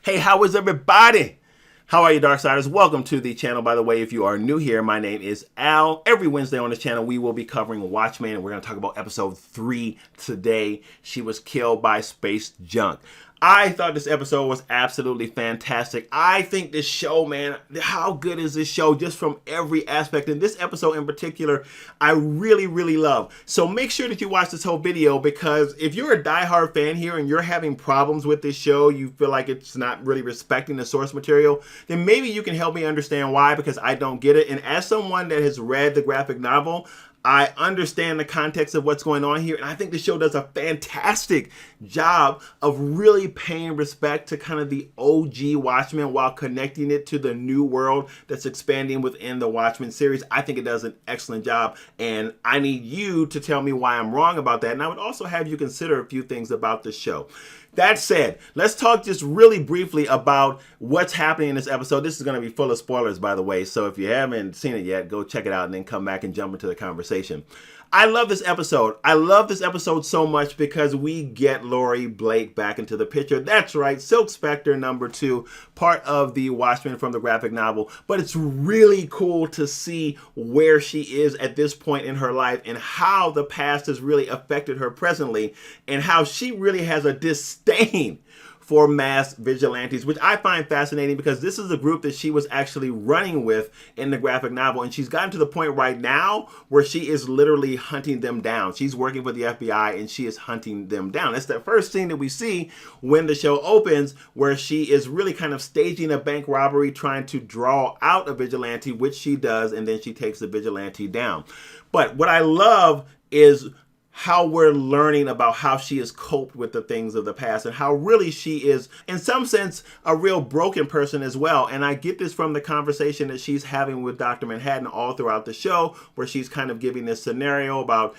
Hey, how is everybody? How are you, Darksiders? Welcome to the channel. By the way, if you are new here, my name is Al. Every Wednesday on this channel, we will be covering Watchmen, and we're going to talk about episode 3 today. She was killed by space junk. I thought this episode was absolutely fantastic. I think this show, man, how good is this show just from every aspect? And this episode in particular, I really, really love. So make sure that you watch this whole video, because if you're a diehard fan here and you're having problems with this show, you feel like it's not really respecting the source material, then maybe you can help me understand why, because I don't get it. And as someone that has read the graphic novel, I understand the context of what's going on here, and I think the show does a fantastic job of really paying respect to kind of the OG Watchmen while connecting it to the new world that's expanding within the Watchmen series. I think it does an excellent job, and I need you to tell me why I'm wrong about that, and I would also have you consider a few things about the show. That said, let's talk just really briefly about what's happening in this episode. This is going to be full of spoilers, by the way, so if you haven't seen it yet, go check it out and then come back and jump into the conversation. I love this episode. I love this episode so much because we get Laurie Blake back into the picture. That's right, Silk Spectre #2, part of the Watchmen from the graphic novel. But it's really cool to see where she is at this point in her life and how the past has really affected her presently, and how she really has a disdain for mass vigilantes, which I find fascinating because this is a group that she was actually running with in the graphic novel, and she's gotten to the point right now where she is literally hunting them down. She's working for the FBI and she is hunting them down. It's that first scene that we see when the show opens, where she is really kind of staging a bank robbery, trying to draw out a vigilante, which she does, and then she takes the vigilante down. But what I love is how we're learning about how she has coped with the things of the past, and how really she is, in some sense, a real broken person as well. And I get this from the conversation that she's having with Dr. Manhattan all throughout the show, where she's kind of giving this scenario about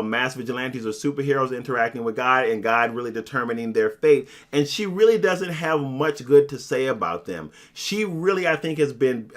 mass vigilantes or superheroes interacting with God, and God really determining their fate. And she really doesn't have much good to say about them. She really, I think, has been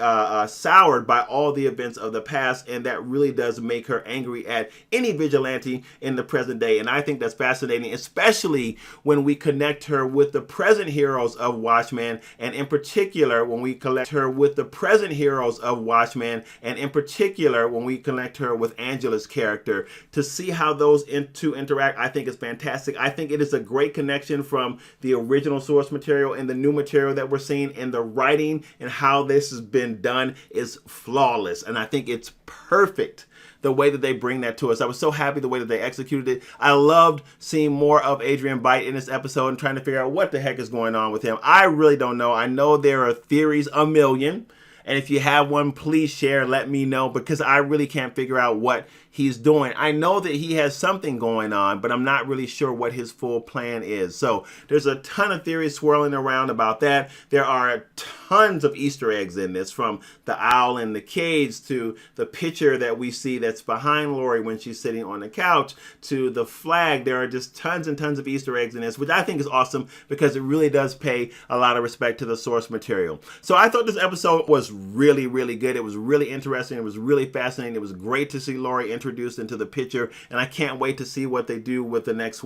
soured by all the events of the past, and that really does make her angry at any vigilante in the present day. And I think that's fascinating, especially when we connect her with the present heroes of Watchmen, and in particular when we connect her with the present heroes of Watchmen, and in particular when we connect her with Angela's character. To see how those two interact, I think is fantastic. I think it is a great connection from the original source material and the new material that we're seeing, and the writing and how this has been done is flawless, and I think it's perfect the way that they bring that to us. I was so happy the way that they executed it. I loved seeing more of Adrian Bite in this episode and trying to figure out what the heck is going on with him. I really don't know. I know there are theories a million, and if you have one, please share, let me know, because I really can't figure out what he's doing. I know that he has something going on, but I'm not really sure what his full plan is. So there's a ton of theories swirling around about that. There are tons of Easter eggs in this, from the owl in the cage to the picture that we see that's behind Laurie when she's sitting on the couch to the flag. There are just tons and tons of Easter eggs in this, which I think is awesome because it really does pay a lot of respect to the source material. So I thought this episode was really, really good. It was really interesting. It was really fascinating. It was great to see Laurie introduced into the picture, and I can't wait to see what they do with the next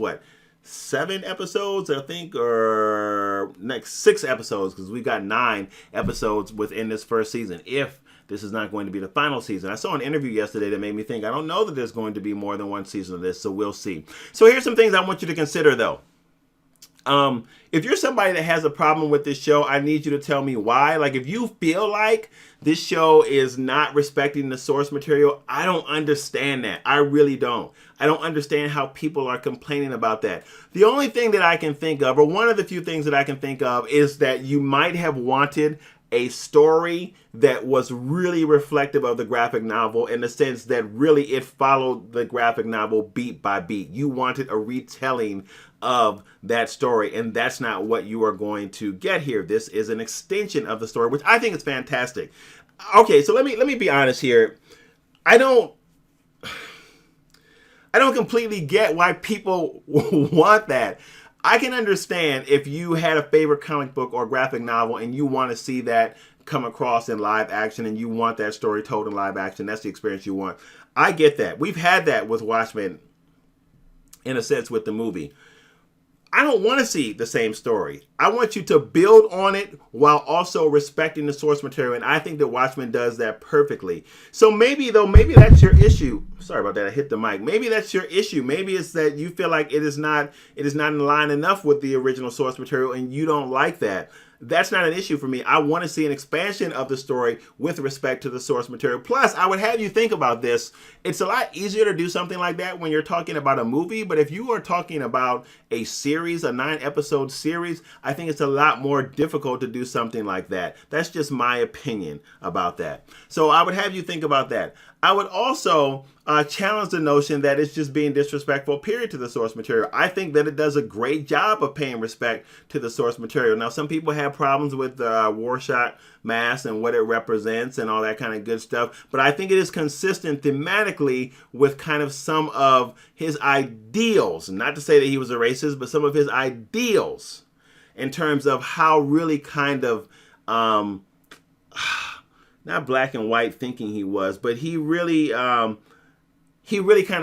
7 episodes, I think, or next 6 episodes, because we've got 9 episodes within this first season, if this is not going to be the final season. I saw an interview yesterday that made me think, I don't know that there's going to be more than 1 season of this, so we'll see. So here's some things I want you to consider, though. If you're somebody that has a problem with this show, I need you to tell me why. Like, if you feel like this show is not respecting the source material, I don't understand that. I really don't. I don't understand how people are complaining about that. The only thing that I can think of, or one of the few things that I can think of, is that you might have wanted a story that was really reflective of the graphic novel, in the sense that really it followed the graphic novel beat by beat. You wanted a retelling of that story, and that's not what you are going to get here. This is an extension of the story, which I think is fantastic. Okay, so let me be honest here. I don't completely get why people want that. I can understand if you had a favorite comic book or graphic novel and you want to see that come across in live action, and you want that story told in live action. That's the experience you want. I get that. We've had that with Watchmen, in a sense, with the movie. I don't want to see the same story. I want you to build on it while also respecting the source material. And I think that Watchmen does that perfectly. So maybe that's your issue. Sorry about that. I hit the mic. Maybe that's your issue. Maybe it's that you feel like it is not in line enough with the original source material and you don't like that. That's not an issue for me. I want to see an expansion of the story with respect to the source material. Plus, I would have you think about this. It's a lot easier to do something like that when you're talking about a movie, but if you are talking about a series, a 9-episode series, I think it's a lot more difficult to do something like that. That's just my opinion about that. So I would have you think about that. I would also challenge the notion that it's just being disrespectful, period, to the source material. I think that it does a great job of paying respect to the source material. Now, some people have problems with Rorschach mask and what it represents and all that kind of good stuff, but I think it is consistent thematically with kind of some of his ideals. Not to say that he was a racist, but some of his ideals in terms of how really kind of not black and white thinking he was, but he really kind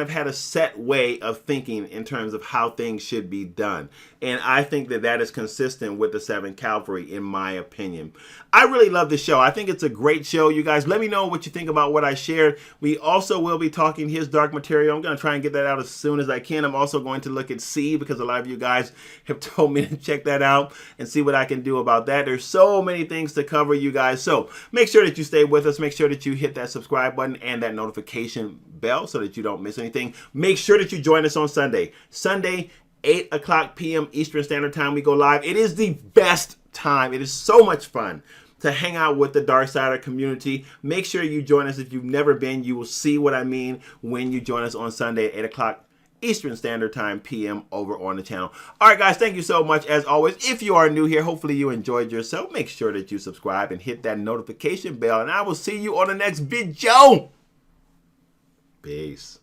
of had a set way of thinking in terms of how things should be done. And I think that that is consistent with the 7th Cavalry, in my opinion. I really love this show. I think it's a great show. You guys, let me know what you think about what I shared. We also will be talking his Dark Material. I'm going to try and get that out as soon as I can. I'm also going to look at C, because a lot of you guys have told me to check that out and see what I can do about that. There's so many things to cover, you guys. So make sure that you stay with us. Make sure that you hit that subscribe button and that notification bell so that you don't miss anything. Make sure that you join us on Sunday. Sunday, 8 o'clock p.m. Eastern Standard Time, we go live. It is the best time. It is so much fun to hang out with the Darksider community. Make sure you join us. If you've never been, you will see what I mean when you join us on Sunday at 8 o'clock Eastern Standard Time p.m. over on the channel. All right, guys, thank you so much. As always, if you are new here, hopefully you enjoyed yourself. Make sure that you subscribe and hit that notification bell, and I will see you on the next video. Peace.